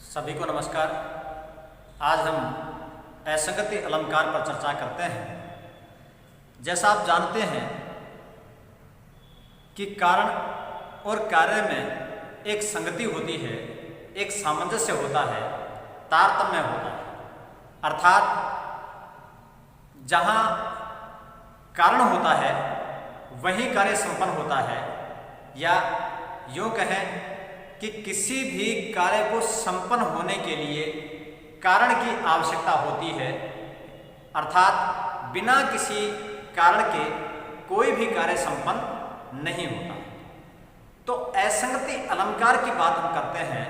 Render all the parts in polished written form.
सभी को नमस्कार। आज हम असंगति अलंकार पर चर्चा करते हैं। जैसा आप जानते हैं कि कारण और कार्य में एक संगति होती है, एक सामंजस्य होता है, तारतम्य होता है। अर्थात जहाँ कारण होता है वहीं कार्य संपन्न होता है, या यूँ कहें कि किसी भी कार्य को संपन्न होने के लिए कारण की आवश्यकता होती है। अर्थात बिना किसी कारण के कोई भी कार्य संपन्न नहीं होता। तो असंगति अलंकार की बात हम करते हैं,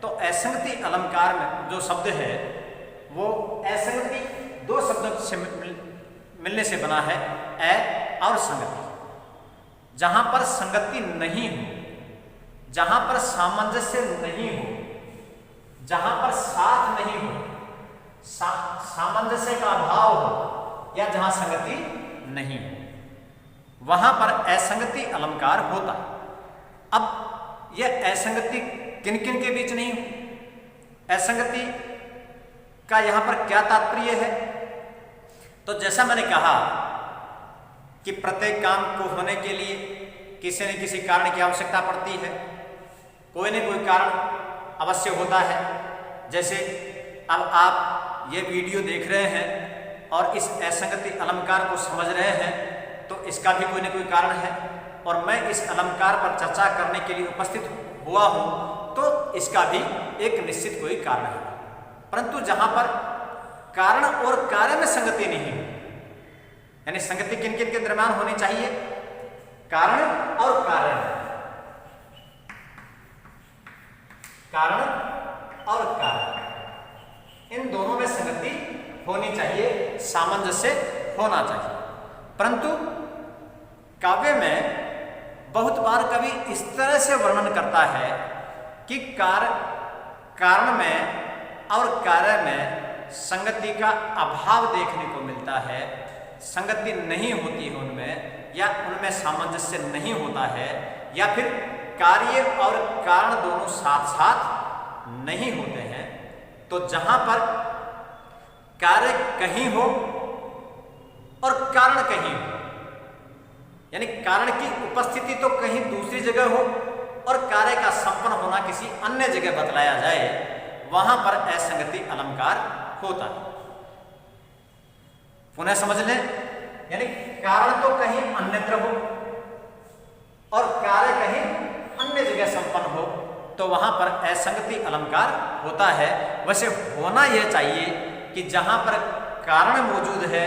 तो असंगति अलंकार में जो शब्द है वो असंगति दो शब्दों से मिलने से बना है, अ और संगति। जहाँ पर संगति नहीं हो, जहाँ पर सामंजस्य नहीं हो, जहाँ पर साथ नहीं हो, सामंजस्य का अभाव हो, या जहाँ संगति नहीं हो, वहाँ पर असंगति अलंकार होता है। अब यह असंगति किन किन के बीच नहीं हो, असंगति का यहाँ पर क्या तात्पर्य है? तो जैसा मैंने कहा कि प्रत्येक काम को होने के लिए किसी न किसी कारण की आवश्यकता पड़ती है, कोई न कोई कारण अवश्य होता है। जैसे अब आप ये वीडियो देख रहे हैं और इस असंगति अलंकार को समझ रहे हैं, तो इसका भी कोई न कोई कारण है, और मैं इस अलंकार पर चर्चा करने के लिए उपस्थित हुआ हूँ, तो इसका भी एक निश्चित कोई कारण है। परंतु जहाँ पर कारण और कार्य में संगति नहीं है, यानी संगति किन किन के दरम्यान होनी चाहिए? कारण और कार्य में, कारण और कार्य, इन दोनों में संगति होनी चाहिए, सामंजस्य होना चाहिए। परंतु काव्य में बहुत बार कवि इस तरह से वर्णन करता है कि कारण में और कार्य में संगति का अभाव देखने को मिलता है, संगति नहीं होती है उनमें, या उनमें सामंजस्य नहीं होता है, या फिर कार्य और कारण दोनों साथ साथ नहीं होते हैं। तो जहाँ पर कार्य कहीं हो और कारण कहीं हो, यानी कारण की उपस्थिति तो कहीं दूसरी जगह हो और कार्य का संपन्न होना किसी अन्य जगह बतलाया जाए, वहां पर असंगति अलंकार होता है। पुनः समझ लें, यानी कारण तो कहीं अन्यत्र हो और कार्य कहीं अन्य जगह संपन्न हो, तो वहां पर असंगति अलंकार होता है। वैसे होना यह चाहिए कि जहां पर कारण मौजूद है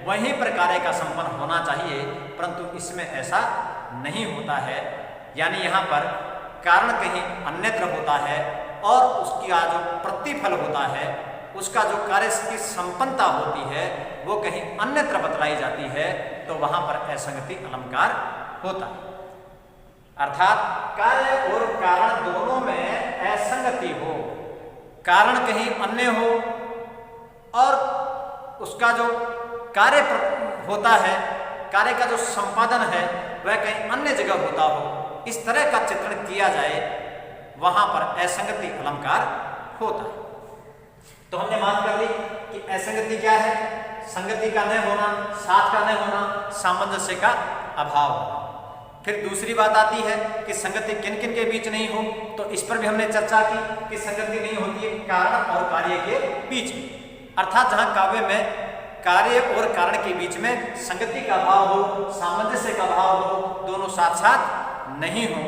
वहीं पर कार्य का संपन्न होना चाहिए, परंतु इसमें ऐसा नहीं होता है। यानी यहाँ पर कारण कहीं अन्यत्र होता है और उसका जो प्रतिफल होता है, उसका जो कार्य की संपन्नता होती है, वो कहीं अन्यत्र बतलाई जाती है, तो वहां पर असंगति अलंकार होता है। अर्थात कार्य और कारण दोनों में असंगति हो, कारण कहीं अन्य हो और उसका जो कार्य होता है, कार्य का जो संपादन है वह कहीं अन्य जगह होता हो, इस तरह का चित्रण किया जाए, वहां पर असंगति अलंकार होता है। तो हमने बात कर ली कि असंगति क्या है? संगति का न होना, साथ का न होना, सामंजस्य का अभाव होना। फिर दूसरी बात आती है कि संगति किन किन के बीच नहीं हो, तो इस पर भी हमने चर्चा की कि संगति नहीं होती है कारण और कार्य के बीच में। अर्थात जहां काव्य में कार्य और कारण के बीच में संगति का भाव हो, सामंजस्य का भाव हो, दोनों साथ साथ नहीं हो,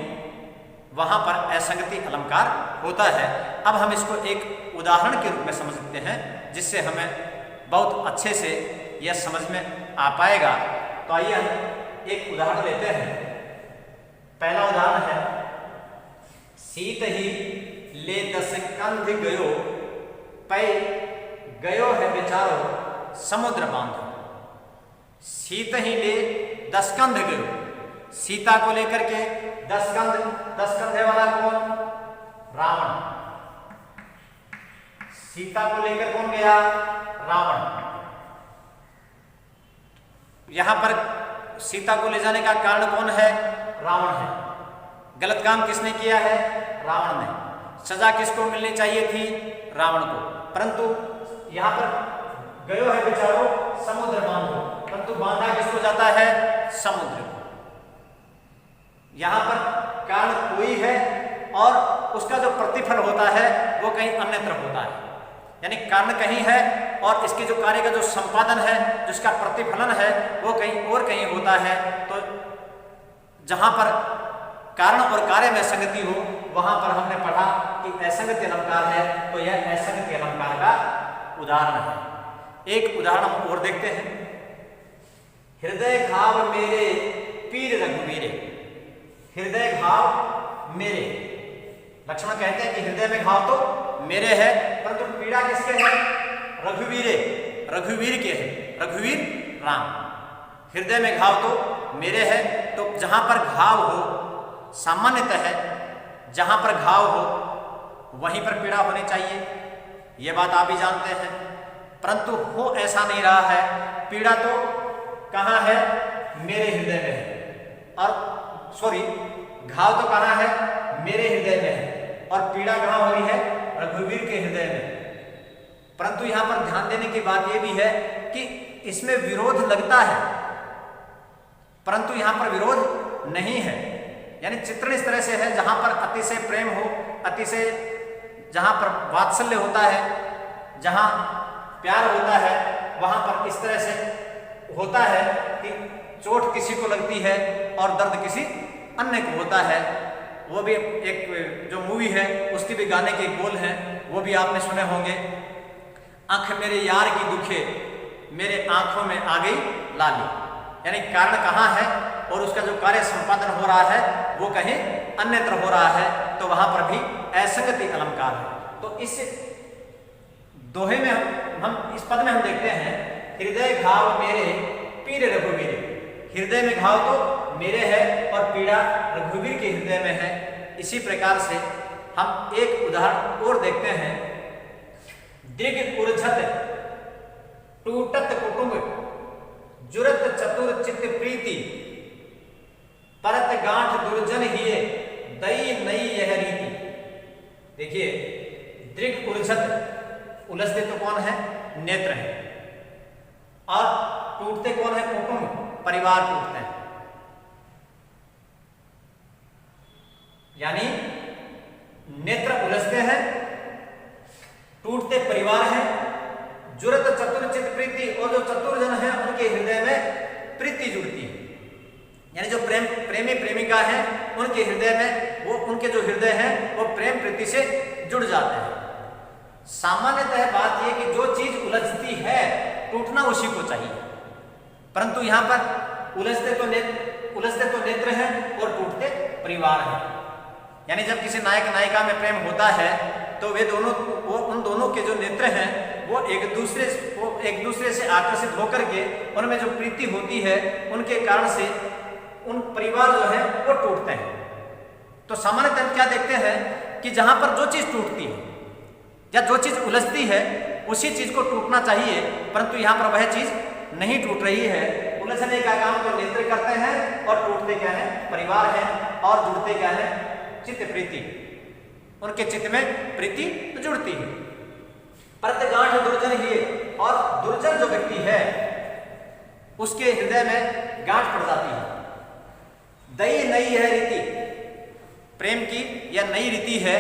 वहां पर असंगति अलंकार होता है। अब हम इसको एक उदाहरण के रूप में समझते हैं, जिससे हमें बहुत अच्छे से यह समझ में आ पाएगा। तो आइए हम एक उदाहरण लेते हैं। पहला उदाहरण है, सीत ही ले 10 कंध गयो, पै गयो है बेचारो समुद्र बांधो। सीत ही ले 10 कंध गयो, सीता को लेकर के 10 कंधे वाला कौन? रावण। सीता को लेकर कौन गया? रावण। यहां पर सीता को ले जाने का कारण कौन है? रावण है। गलत काम किसने किया है? रावण ने। सजा किसको मिलनी चाहिए थी? रावण को। परंतु यहाँ पर गयो है बेचारो समुद्र बांधो, परंतु बांधा किसको जाता है? समुद्र को। यहाँ पर कारण कोई है और उसका जो प्रतिफल होता है वो कहीं अन्यत्र होता है। यानी कारण कहीं है और इसके जो कार्य का जो संपादन है, जिसका प्रतिफलन है, वो कहीं और कहीं होता है। तो जहाँ पर कारण और कार्य में संगति हो, वहां पर हमने पढ़ा कि असंगति अलंकार है, तो यह असंगति अलंकार का उदाहरण है। एक उदाहरण हम और देखते हैं। हृदय घाव मेरे पीर रघुवीरे। हृदय घाव मेरे, लक्ष्मण कहते हैं कि हृदय में घाव तो मेरे है, परंतु पीड़ा किसके है? रघुवीरे, रघुवीर के है, रघुवीर राम। हृदय में घाव तो मेरे है, तो जहां पर घाव हो, सामान्यतः है जहां पर घाव हो वहीं पर पीड़ा होनी चाहिए, यह बात आप भी जानते हैं। परंतु हो ऐसा नहीं रहा है। पीड़ा तो कहां है? मेरे हृदय में है, और सॉरी, घाव तो कहां है? मेरे हृदय में है, और पीड़ा कहां हो रही है? रघुवीर के हृदय में। परंतु यहां पर ध्यान देने की बात यह भी है कि इसमें विरोध लगता है, परंतु यहां पर विरोध नहीं है। यानी चित्रण इस तरह से है जहां पर अतिशय प्रेम हो, अतिशय जहां पर वात्सल्य होता है, जहां प्यार होता है, वहां पर इस तरह से होता है कि चोट किसी को लगती है और दर्द किसी अन्य को होता है। वो भी एक जो मूवी है उसकी भी गाने के बोल हैं, वो भी आपने सुने होंगे। आंख मेरे यार की दुखे, मेरे आंखों में आ गई लाली। यानी कारण कहाँ है और उसका जो कार्य संपादन हो रहा है वो कहीं अन्यत्र हो रहा है, तो वहां पर भी असंगति अलंकार है। तो इस दोहे में हम इस पद में हम देखते हैं, हृदय घाव मेरे पीर रघुवीर। हृदय में घाव तो मेरे है और पीड़ा रघुवीर के हृदय में है। इसी प्रकार से हम एक उदाहरण और देखते हैं। दृग उर्झत टूटत कुटुंब, जुरत चतुर चित्त प्रीति, परत गांठ दुर्जन हिये, दई नई यह रीति। देखिए, दृग उर्झत, उलझते तो कौन है? नेत्र है, और टूटते कौन है? कुटुंब, परिवार टूटते हैं। यानी नेत्र उलझते हैं, टूटते परिवार हैं, जुरत चतुर चित्त प्रीति, और जो चतुर जन है उनके हृदय में प्रीति जुड़ती है। यानी जो प्रेमी प्रेमिका है उनके हृदय में, वो उनके जो हृदय हैं वो प्रेम प्रीति से जुड़ जाते हैं। सामान्यतः बात यह कि जो चीज उलझती है टूटना उसी को चाहिए, परंतु यहाँ पर उलझते तो नेत्र हैं और टूटते परिवार हैं। यानी जब किसी नायक नायिका में प्रेम होता है तो वो उन दोनों के जो नेत्र हैं वो एक दूसरे से आकर्षित होकर के उनमें जो प्रीति होती है उनके कारण से उन परिवार जो है वो टूटते हैं। तो सामान्यतः हम क्या देखते हैं कि जहां पर जो चीज टूटती है या जो चीज उलझती है उसी चीज को टूटना चाहिए, परंतु यहाँ पर वह चीज नहीं टूट रही है। उलझने का काम तो नेत्र करते हैं और टूटते क्या है? परिवार है, और जुड़ते क्या है? चित्त प्रीति, उनके चित्त में प्रीति जुड़ती है। परत गांठ दुर्जन ही, और दुर्जन जो व्यक्ति है उसके हृदय में गांठ पड़ जाती है। दई नई है रीति, प्रेम की यह नई रीति है।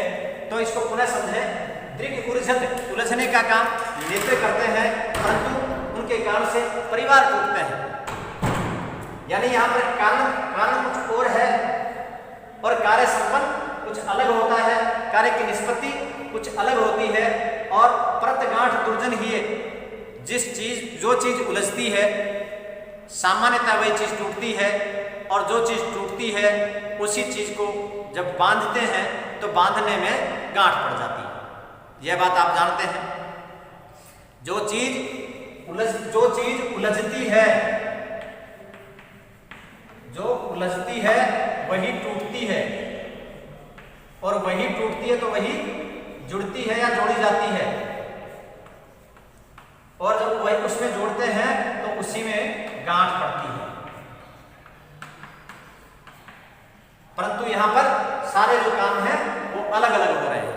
तो इसको पुनः समझें। दृग उर्झत, उलझने का काम नेत्र करते हैं, परंतु उनके कारण से परिवार टूटते हैं। यानी यहाँ पर कारण कुछ और है और कार्य संपन्न कुछ अलग होता है, कार्य की निष्पत्ति कुछ अलग होती है। और परत गांठ दुर्जन ही, जो चीज उलझती है सामान्यतः वही चीज टूटती है, और जो चीज टूटती है उसी चीज को जब बांधते हैं तो बांधने में गांठ पड़ जाती है। यह बात आप जानते हैं। जो चीज उलझती है वही टूटती है, और वही टूटती है तो वही जुड़ती है या जोड़ी जाती है, और जब वही उसमें जोड़ते हैं तो उसी में गांठ पड़ती है। परंतु यहां पर सारे जो काम हैं वो अलग अलग हो रहे हैं।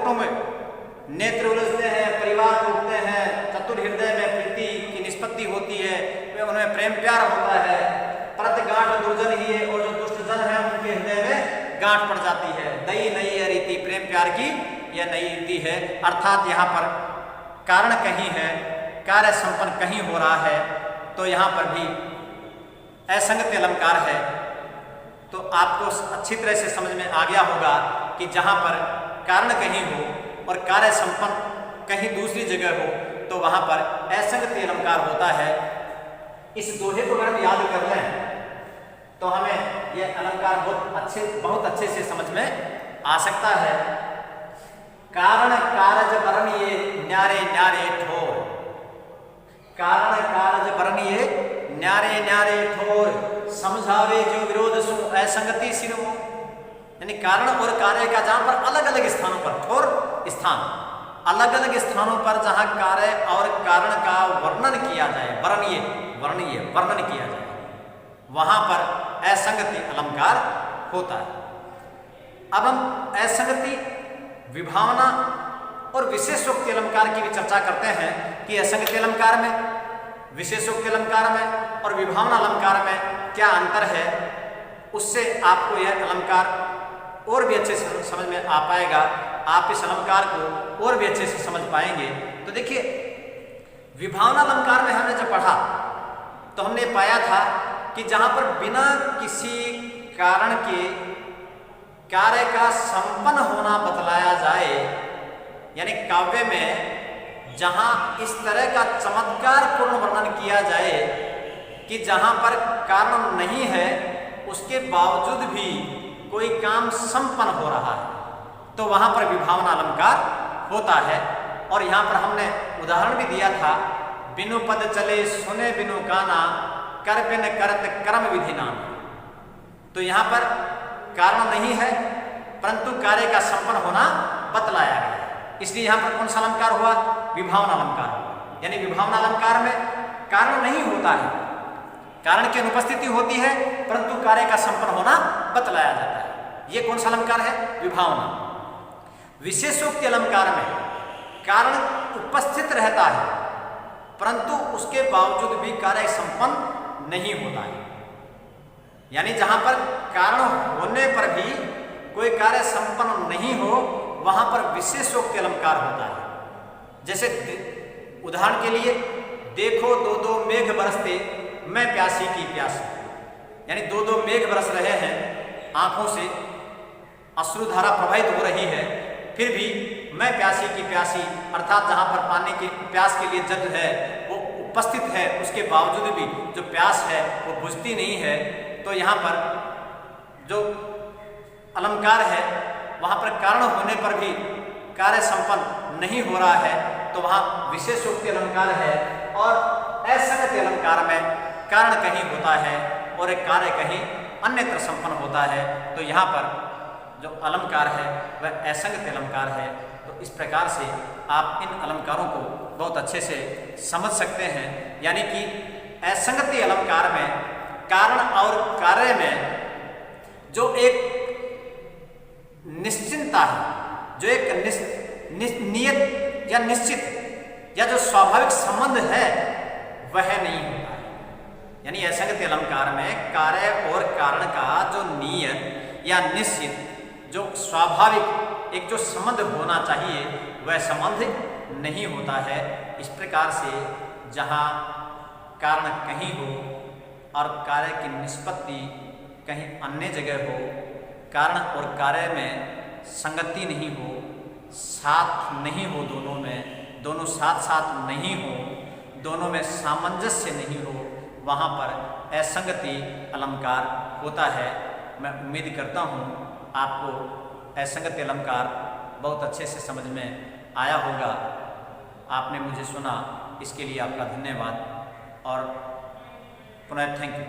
कुटुंब नेत्र उलझते हैं, परिवार टूटते हैं, चतुर हृदय में प्रीति की निष्पत्ति होती है, वे उनमें प्रेम प्यार होता है। प्रत गांठ दुर्जन ही है, और जो दुष्ट जन है उनके हृदय में गांठ पड़ जाती है। दई नई है रीति, प्रेम प्यार की यह नई रीति है। अर्थात यहाँ पर कारण कहीं है, कार्य संपन्न कहीं हो रहा है, तो यहाँ पर भी असंगति अलंकार है। तो आपको अच्छी तरह से समझ में आ गया होगा कि जहाँ पर कारण कहीं हो और कार्य संपन्न कहीं दूसरी जगह हो, तो वहां पर असंगति अलंकार होता है। इस दोहे को अगर हम याद कर लें तो हमें यह अलंकार बहुत अच्छे से समझ में आ सकता है। कारण कारज वर्णिये न्यारे न्यारे ठोर, कारण कारज वर्णिये न्यारे न्यारे ठोर, समझावे जो विरोध सु असंगति सिरो। यानी कारण और कार्य का जहां पर अलग अलग स्थानों पर, ठोर स्थान, अलग अलग स्थानों पर जहां कार्य और कारण का वर्णन किया जाए, वर्णनीय वर्णन किया जाए, वहां पर असंगति अलंकार होता है। अब हम असंगति, विभावना और विशेषोक्ति अलंकार की भी चर्चा करते हैं कि असंगति अलंकार में, विशेषोक्ति अलंकार में और विभावना अलंकार में क्या अंतर है। उससे आपको यह अलंकार और भी अच्छे से समझ में आ पाएगा, आप इस अलंकार को और भी अच्छे से समझ पाएंगे। तो देखिए, विभावना अलंकार में हमने जब पढ़ा तो हमने पाया था कि जहां पर बिना किसी कारण के कार्य का संपन्न होना बतलाया जाए, यानी काव्य में जहां इस तरह का चमत्कारपूर्ण वर्णन किया जाए कि जहां पर कारण नहीं है उसके बावजूद भी कोई काम संपन्न हो रहा है, तो वहां पर विभावना अलंकार होता है। और यहां पर हमने उदाहरण भी दिया था, बिनु पद चले सुने बिनु काना, कर बिन करत कर्म विधि नाम। तो यहां पर कारण नहीं है परंतु कार्य का संपन्न होना बतलाया गया, इसलिए यहां पर कौन सा अलंकार हुआ? विभावना अलंकार। यानी विभावना अलंकार में कारण नहीं होता है, कारण की अनुपस्थिति होती है परंतु कार्य का संपन्न होना बतलाया जाता है। यह कौन सा अलंकार है? विभावना। विशेषोक्ति अलंकार में कारण उपस्थित रहता है परंतु उसके बावजूद भी कार्य संपन्न नहीं होता है। यानी जहां पर कारण होने पर भी कोई कार्य संपन्न नहीं हो, वहां पर विशेषोक्ति अलंकार होता है। जैसे उदाहरण के लिए, देखो दो दो मेघ बरसते मैं प्यासी की प्यासी। यानी दो दो मेघ बरस रहे हैं, आंखों से अश्रुधारा प्रवाहित हो रही है, फिर भी मैं प्यासी की प्यासी, अर्थात जहां पर पानी की प्यास के लिए जल है वो उपस्थित है, उसके बावजूद भी जो प्यास है वो बुझती नहीं है। तो यहाँ पर जो अलंकार है वहाँ पर कारण होने पर भी कार्य संपन्न नहीं हो रहा है, तो वहाँ विशेषोक्ति अलंकार है। और असंगति अलंकार में कारण कहीं होता है और एक कार्य कहीं अन्यत्र संपन्न होता है, तो यहाँ पर जो अलंकार है वह असंगति अलंकार है। तो इस प्रकार से आप इन अलंकारों को बहुत अच्छे से समझ सकते हैं। यानी कि असंगति अलंकार में कारण और कार्य में जो एक निश्चिंतता है, जो एक नियत या निश्चित या जो स्वाभाविक संबंध है वह नहीं होता है। यानी असंगति अलंकार में कार्य और कारण का जो नियत या निश्चित, जो स्वाभाविक एक जो संबंध होना चाहिए वह संबंध नहीं होता है। इस प्रकार से जहाँ कारण कहीं हो और कार्य की निष्पत्ति कहीं अन्य जगह हो, कारण और कार्य में संगति नहीं हो, साथ नहीं हो, दोनों साथ साथ नहीं हो, दोनों में सामंजस्य नहीं हो, वहाँ पर असंगति अलंकार होता है। मैं उम्मीद करता हूँ आपको असंगति अलंकार बहुत अच्छे से समझ में आया होगा। आपने मुझे सुना, इसके लिए आपका धन्यवाद और पुनः थैंक यू।